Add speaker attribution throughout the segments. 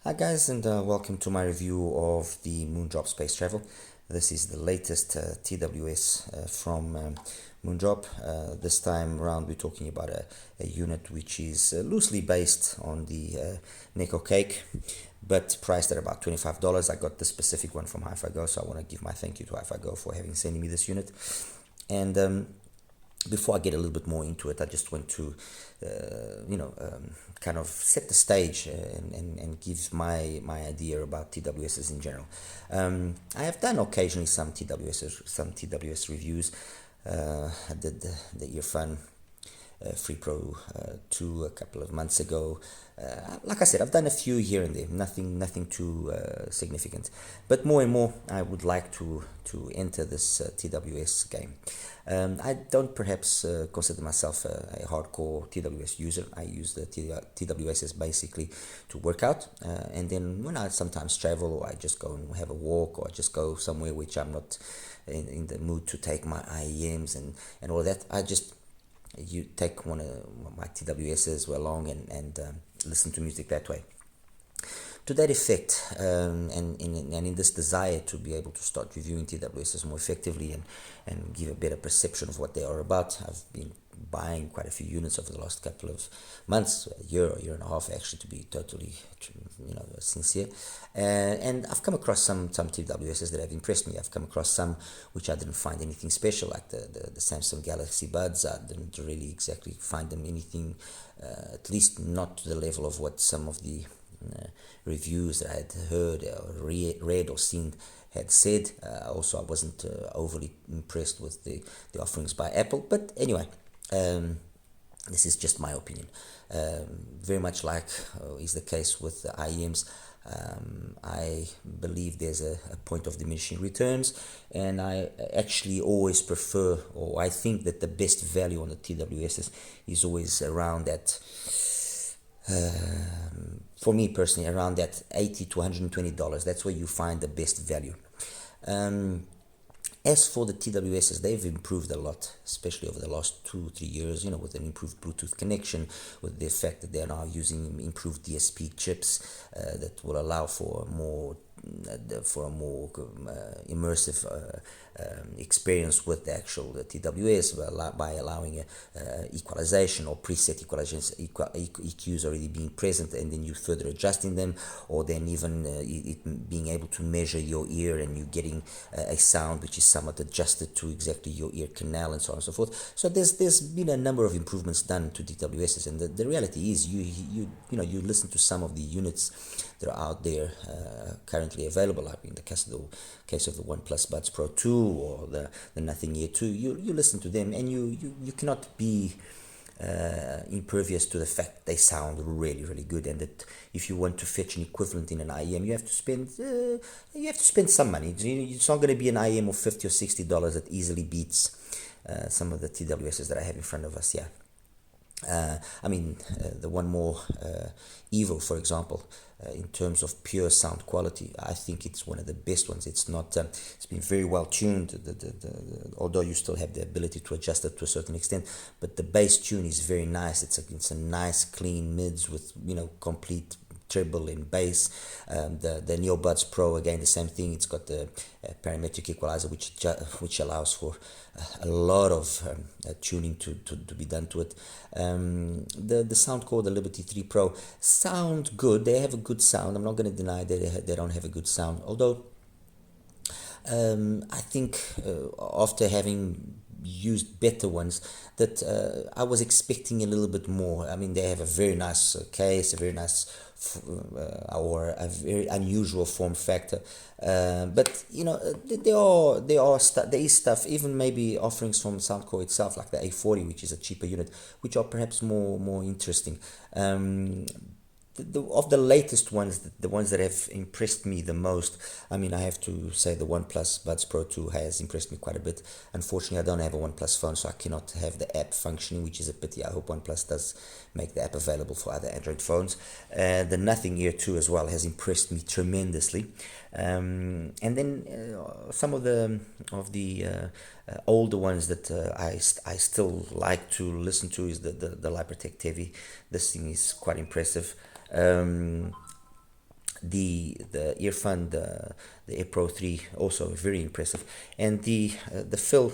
Speaker 1: Hi guys, and welcome to my review of the MOONDROP space travel. This is the latest TWS from MOONDROP. This time around we're talking about a unit which is loosely based on the Neko Cake, but priced at about $25. I got the specific one from HIFIGO, so I want to give my thank you to HIFIGO for having sent me this unit. And before I get a little bit more into it, I just want to, kind of set the stage and give my idea about TWSs in general. I have done occasionally some TWS reviews. I did the Earphone Free Pro 2 a couple of months ago. Like I said, I've done a few here and there, nothing too significant. But more and more, I would like to enter this TWS game. I don't perhaps consider myself a hardcore TWS user. I use the TWSs basically to work out, and then when I sometimes travel, or I just go and have a walk, or I just go somewhere which I'm not in the mood to take my IEMs and all of that, I just you take one of my TWSs along and listen to music that way. To that effect, and in this desire to be able to start reviewing TWSs more effectively and give a better perception of what they are about, I've been buying quite a few units over the last couple of months, a year and a half actually, to be totally sincere. And I've come across some TWSs that have impressed me. I've come across some which I didn't find anything special, like the Samsung Galaxy Buds. I didn't really exactly find them anything, at least not to the level of what some of the reviews that I had heard or read or seen had said. Also, I wasn't overly impressed with the offerings by Apple. But anyway, this is just my opinion. Very much like is the case with the IEMs. I believe there's a point of diminishing returns, and I actually always prefer, or I think that the best value on the TWSs is always around that. For me personally, around that $80 to $120. That's where you find the best value. As for the TWSs, they've improved a lot, especially over the last 2-3 years, with an improved Bluetooth connection, with the fact that they're now using improved DSP chips that will allow for a more immersive experience with the actual TWS by allowing equalization or preset equalizations, EQs already being present, and then you further adjusting them, or then even it being able to measure your ear and you getting a sound which is somewhat adjusted to exactly your ear canal and so on and so forth. So there's been a number of improvements done to TWSs, and the reality is you listen to some of the units that are out there currently available, like in the case of the OnePlus Buds Pro 2 or the Nothing Ear 2. You listen to them and you cannot be impervious to the fact they sound really, really good, and that if you want to fetch an equivalent in an IEM, you have to spend some money. It's not going to be an IEM of $50 or $60 that easily beats some of the TWSs that I have in front of us. Yeah. The one more Evo, for example, in terms of pure sound quality, I think it's one of the best ones. It's not. It's been very well tuned. Although you still have the ability to adjust it to a certain extent, but the bass tune is very nice. It's a nice clean mids with complete treble and bass. The NeoBuds Pro, again, the same thing. It's got the parametric equalizer, which allows for a lot of tuning to be done to it. The Soundcore, the Liberty 3 Pro, sound good. They have a good sound. I'm not going to deny that they don't have a good sound. Although I think after having used better ones, that I was expecting a little bit more. They have a very nice case, a very nice or a very unusual form factor, but there is stuff, even maybe offerings from Soundcore itself, like the A40, which is a cheaper unit, which are perhaps more interesting. Of the latest ones, the ones that have impressed me the most, I have to say the OnePlus Buds Pro 2 has impressed me quite a bit. Unfortunately, I don't have a OnePlus phone, so I cannot have the app functioning, which is a pity. I hope OnePlus does make the app available for other Android phones. The Nothing Ear 2 as well has impressed me tremendously. And then some of the older ones that I still like to listen to is the LiProtect Heavy. This thing is quite impressive. The Earphone, the Air Pro 3, also very impressive, and the Phil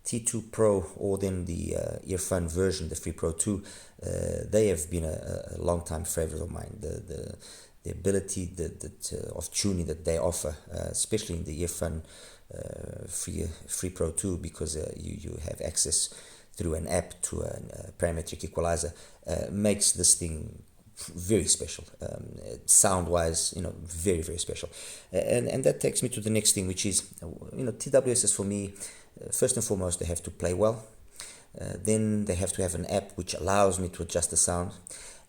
Speaker 1: T2 Pro, or then the Earphone version, the Free Pro 2, they have been a long time favorite of mine. The ability of tuning that they offer, especially in the Earphone Free Pro 2, because you have access through an app to a parametric equalizer, makes this thing very special, sound wise, very, very special. And that takes me to the next thing, which is, TWSs for me, first and foremost, they have to play well. Then they have to have an app which allows me to adjust the sound.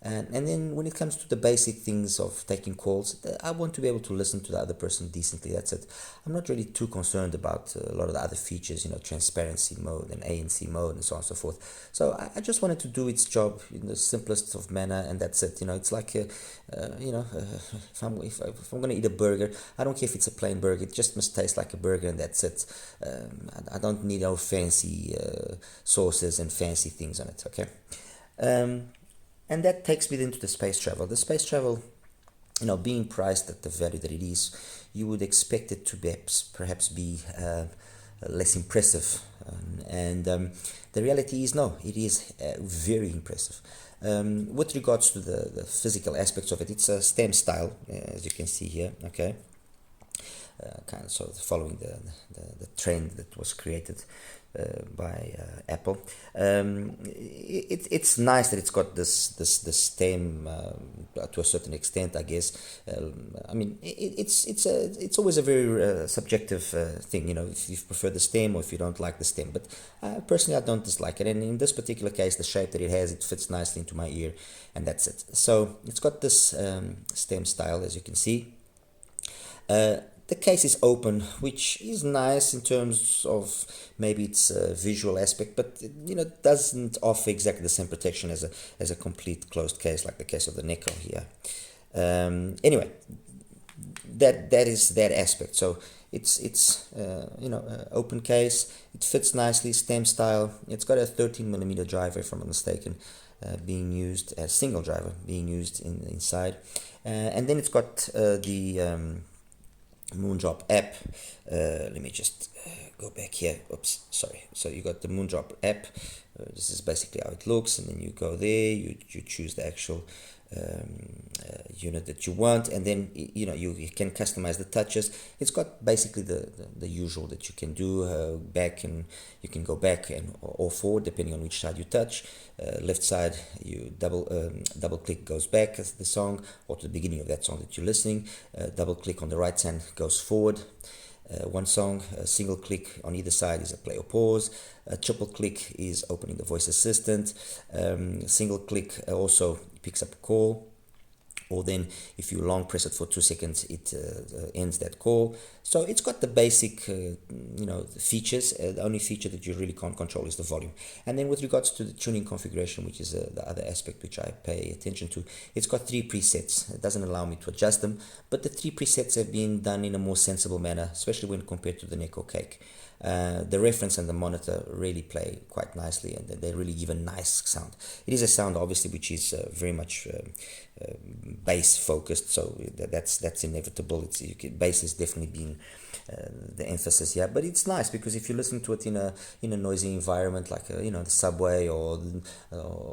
Speaker 1: And then when it comes to the basic things of taking calls, I want to be able to listen to the other person decently. That's it. I'm not really too concerned about a lot of the other features, transparency mode and ANC mode and so on and so forth. So I just wanted to do its job in the simplest of manner, and that's it. It's like, if I'm going to eat a burger, I don't care if it's a plain burger. It just must taste like a burger, and that's it. I don't need all fancy sauces and fancy things on it, okay? And that takes me then to the space travel. The space travel, being priced at the value that it is, you would expect it to perhaps be less impressive. And the reality is, no, it is very impressive. With regards to the physical aspects of it, it's a STEM style, as you can see here, okay? Kind of sort of following the trend that was created by Apple. It's nice that it's got this stem to a certain extent, I guess. It's always a very subjective thing, if you prefer the stem or if you don't like the stem. But personally, I don't dislike it. And in this particular case, the shape that it has, it fits nicely into my ear, and that's it. So it's got this stem style, as you can see. The case is open, which is nice in terms of maybe its visual aspect, but it doesn't offer exactly the same protection as a complete closed case, like the case of the Neko here. Anyway, that is that aspect. So it's open case. It fits nicely, stem style. It's got a 13mm driver, if I'm not mistaken, being used as single driver being used inside, and then it's got the MOONDROP app. Let me just go back here. Oops, sorry. So you got the MOONDROP app. This is basically how it looks, and then you go there. You choose the actual unit that you want, and then you can customize the touches. It's got basically the usual that you can do, back, and you can go back and or forward depending on which side you touch. Left side, you double click, goes back as the song or to the beginning of that song that you're listening. Double click on the right hand goes forward. One song, a single click on either side is a play or pause. A triple click is opening the voice assistant. Single click also picks up a call, or then if you long press it for 2 seconds, it ends that call. So it's got the basic features. The only feature that you really can't control is the volume. And then with regards to the tuning configuration, which is the other aspect which I pay attention to, it's got 3 presets. It doesn't allow me to adjust them, but the 3 presets have been done in a more sensible manner, especially when compared to the Neko Cake. The reference and the monitor really play quite nicely, and they really give a nice sound. It is a sound, obviously, which is very much bass focused, so that's inevitable. Bass is definitely been the emphasis here, but it's nice because if you listen to it in a noisy environment like the subway or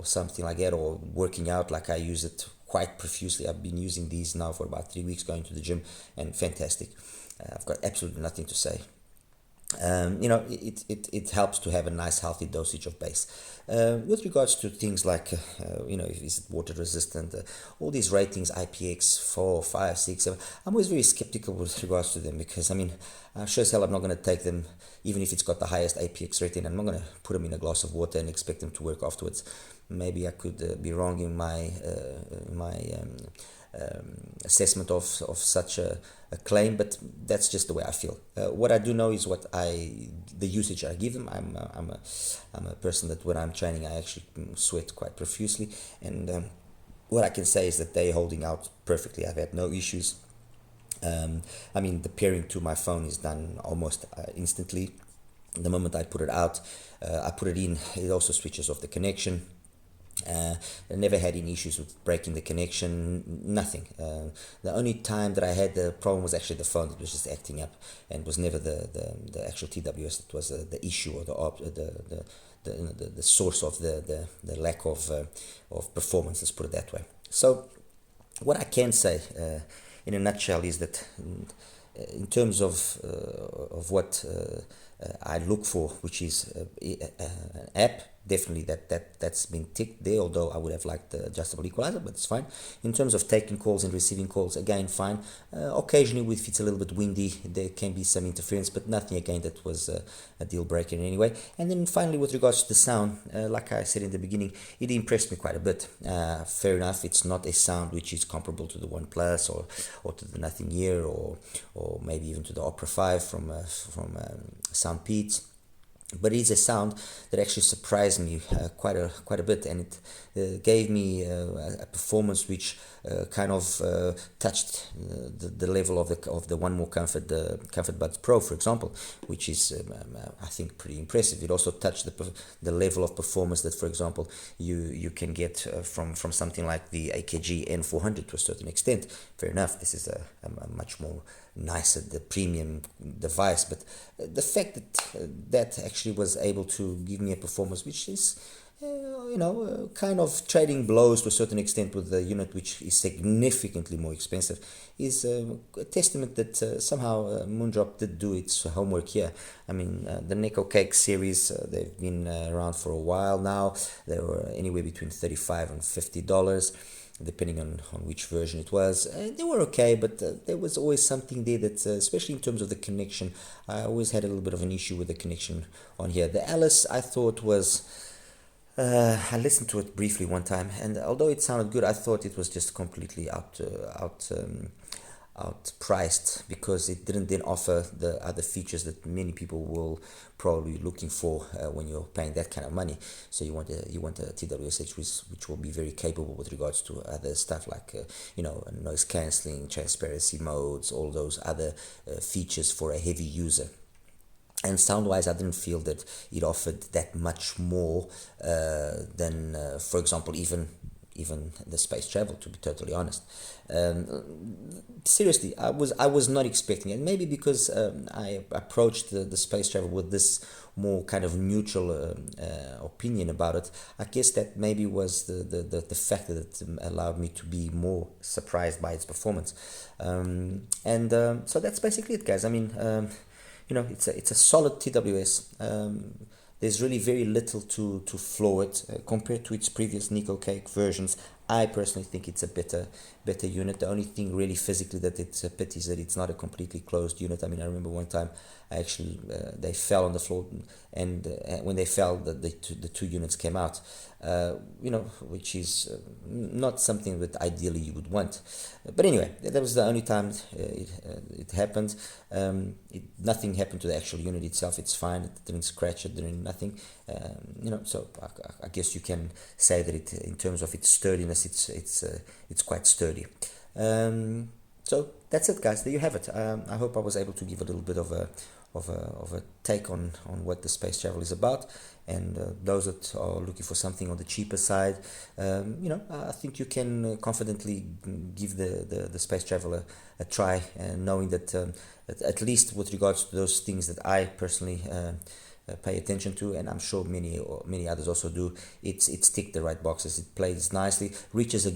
Speaker 1: something like that, or working out like I use it quite profusely. I've been using these now for about 3 weeks, going to the gym, and fantastic. I've got absolutely nothing to say. It helps to have a nice healthy dosage of bass. With regards to things like is it water resistant, all these ratings, IPX 4, 5, 6, 7, I'm always very skeptical with regards to them, because sure as hell I'm not going to take them even if it's got the highest IPX rating. I'm not going to put them in a glass of water and expect them to work afterwards. Maybe I could be wrong in my assessment of such a claim, but that's just the way I feel. What I do know is the usage I give them. I'm a person that when I'm training I actually sweat quite profusely, and what I can say is that they're holding out perfectly. I've had no issues. The pairing to my phone is done almost instantly. The moment I put it out, I put it in, it also switches off the connection. I never had any issues with breaking the connection, nothing. The only time that I had the problem was actually the phone that was just acting up, and was never the actual TWS that was the issue, or the source of the lack of performance, let's put it that way. So what I can say in a nutshell is that in terms of what I look for, which is an app, definitely that's been ticked there, although I would have liked the adjustable equalizer, but it's fine. In terms of taking calls and receiving calls, again, fine. Occasionally, if it's a little bit windy, there can be some interference, but nothing, again, that was a deal breaker in any way. And then finally, with regards to the sound, like I said in the beginning, it impressed me quite a bit. Fair enough, it's not a sound which is comparable to the OnePlus or to the Nothing Ear, or maybe even to the Opera 5 from Soundpeats. But it is a sound that actually surprised me quite a bit, and it gave me a performance which kind of touched the level of the One More Comfort, the Comfort Buds Pro, for example, which is I think pretty impressive. It also touched the level of performance that, for example, you can get from something like the AKG N400 to a certain extent. Fair enough, this is a much more nicer, the premium device, but the fact that actually was able to give me a performance which is kind of trading blows to a certain extent with the unit which is significantly more expensive is a testament that somehow MOONDROP did do its homework here. I mean, the Nickel Cake series, they've been around for a while now. They were anywhere between $35 and $50, depending on which version it was. They were okay, but there was always something there that, especially in terms of the connection, I always had a little bit of an issue with the connection on here. The Alice, I thought was... I listened to it briefly one time, and although it sounded good, I thought it was just completely outpriced, because it didn't then offer the other features that many people will probably be looking for when you're paying that kind of money. So you want a TWS which will be very capable with regards to other stuff like noise cancelling, transparency modes, all those other features for a heavy user. And sound-wise, I didn't feel that it offered that much more than, for example, even the space travel, to be totally honest. Seriously, I was not expecting it. Maybe because I approached the space travel with this more kind of neutral opinion about it. I guess that maybe was the factor that allowed me to be more surprised by its performance. So that's basically it, guys. I mean, it's a solid TWS. There's really very little to flaw it compared to its previous Nickel Cake versions. I personally think it's a better unit. The only thing really physically that it's a pity is that it's not a completely closed unit. I mean, I remember one time they fell on the floor, and when they fell, the two units came out. Which is not something that ideally you would want. But anyway, that was the only time it happened. Nothing happened to the actual unit itself. It's fine. It didn't scratch. It didn't nothing. So I guess you can say that in terms of its sturdiness, it's quite sturdy. So that's it, guys. There you have it. I hope I was able to give a little bit of a take on what the space travel is about, and those that are looking for something on the cheaper side, I think you can confidently give the space travel a try, knowing that at least with regards to those things that I personally pay attention to, and I'm sure many others also do, it's ticked the right boxes. It plays nicely, reaches a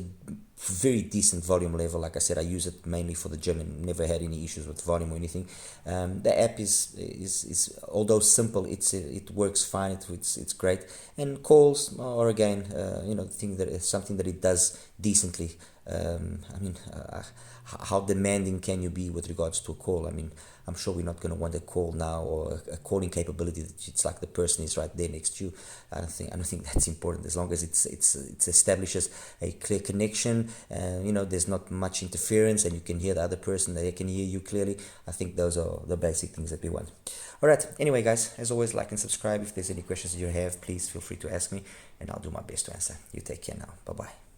Speaker 1: very decent volume level. Like I said, I use it mainly for the gym and never had any issues with volume or anything. The app is although simple, it works fine. It's great, and calls are again thing that is something that it does decently. How demanding can you be with regards to a call? I mean, I'm sure we're not going to want a call now, or a calling capability that it's like the person is right there next to you. I don't think that's important, as long as it establishes a clear connection. There's not much interference, and you can hear the other person, they can hear you clearly. I think those are the basic things that we want. All right. Anyway, guys, as always, like and subscribe. If there's any questions you have, please feel free to ask me, and I'll do my best to answer. You take care now. Bye bye.